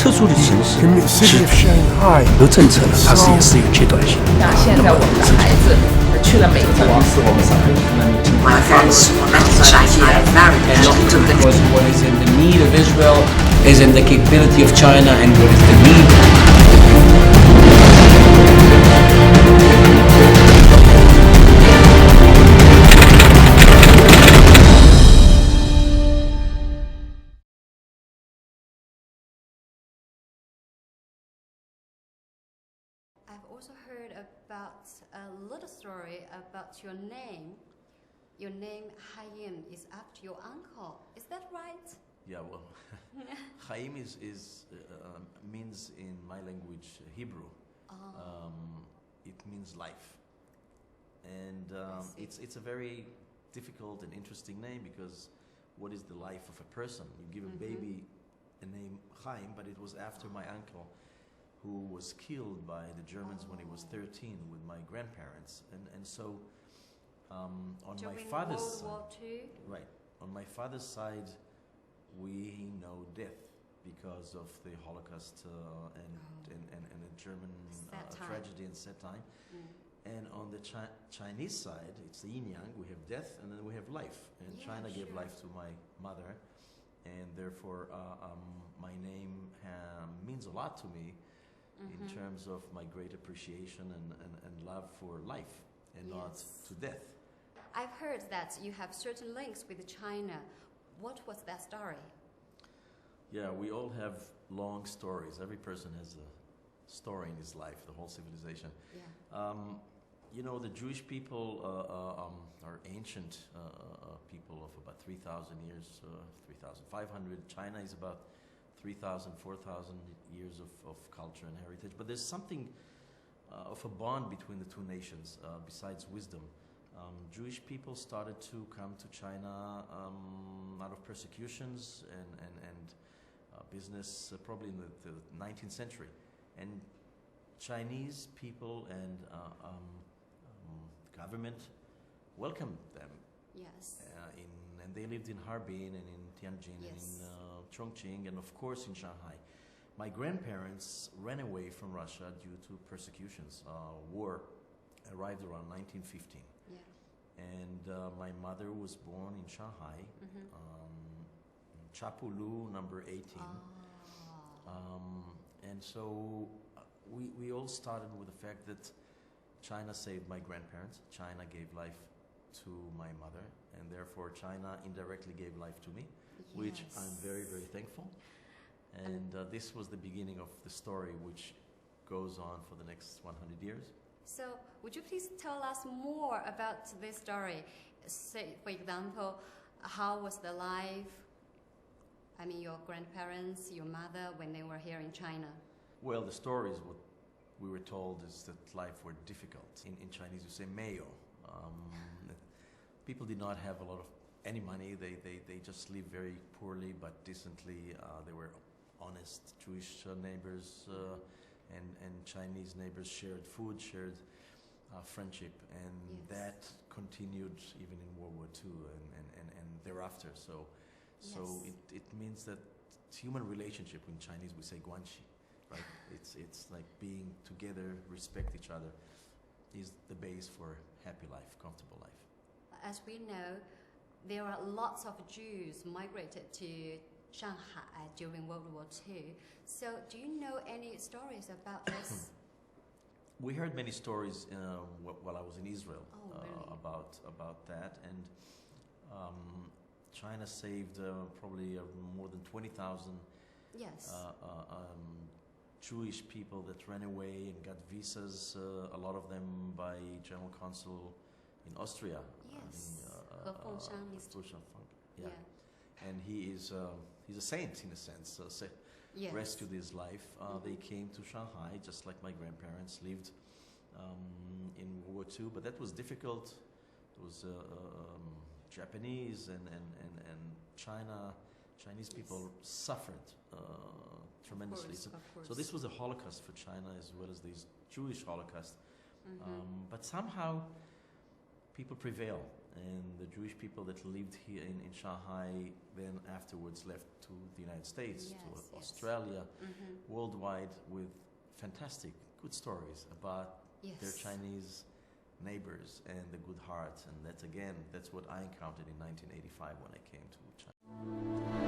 特殊的形式 city 是 of Shanghai 和政策呢，它是也是有阶段性。像现在我们的孩子去了美国， My friends met in Shanghai, married and to the Because what is in the need of Israel is in the capability of China, and what is the need. I've also heard about a little story about your name. Your name Haim is after your uncle. Is that right? Yeah, well, Haim means in my language Hebrew. It means life, and it's a very difficult and interesting name because what is the life of a person? You give a baby a name Haim, but it was after my uncle, who was killed by the Germans when he was 13 with my grandparents, and so on During my father's World War side, II? right? On my father's side, we know death because of the Holocaust and a German tragedy and sad time. And on the Chinese side, it's the yin yang. We have death and then we have life. And China gave life to my mother, and therefore my name means a lot to me in terms of my great appreciation and love for life and not to death. I've heard that you have certain links with China. What was that story? Yeah, we all have long stories. Every person has a story in his life, the whole civilization. Yeah. You know, the Jewish people are ancient people of about 3,000 years, 3,500. China is about 3,000, 4,000 years of culture and heritage. But there's something of a bond between the two nations besides wisdom. Jewish people started to come to China out of persecutions and business probably in the 19th century. And Chinese people and government welcomed them. Yes. And they lived in Harbin and in Tianjin and in Chongqing and of course in Shanghai. My grandparents ran away from Russia due to persecutions. War arrived around 1915. Yeah. And my mother was born in Shanghai, Chapulu number 18. And so we all started with the fact that China saved my grandparents, China gave life to my mother, and therefore China indirectly gave life to me, which I'm very, very thankful. And this was the beginning of the story, which goes on for the next 100 years. So, would you please tell us more about this story? Say, for example, how was the life? I mean, your grandparents, your mother, when they were here in China. Well, the story is what we were told is that life were difficult. In Chinese, you say "meyo." People did not have a lot of any money. They just lived very poorly but decently. They were honest Jewish neighbors and Chinese neighbors shared food, shared friendship, and that continued even in World War II and thereafter. So it means that human relationship in Chinese we say guanxi, right? It's like being together, respect each other, is the base for happy life, comfortable life. As we know, there are lots of Jews migrated to Shanghai during World War II. So, do you know any stories about this? We heard many stories while I was in Israel really? about that, and China saved probably more than 20,000 Jewish people that ran away and got visas. A lot of them by General Consul in Austria. Yes. Yeah. And he's a saint in a sense. Rescued his life. They came to Shanghai just like my grandparents lived in World War II, but that was difficult. It was Japanese and Chinese people suffered tremendously. Of course. So this was a Holocaust for China as well as this Jewish Holocaust. But somehow people prevail. and the Jewish people that lived here in Shanghai then afterwards left to the United States, Yes, to yes. Australia, worldwide, with fantastic, good stories about their Yes. Chinese neighbors and the good heart. And that's what I encountered in 1985 when I came to China.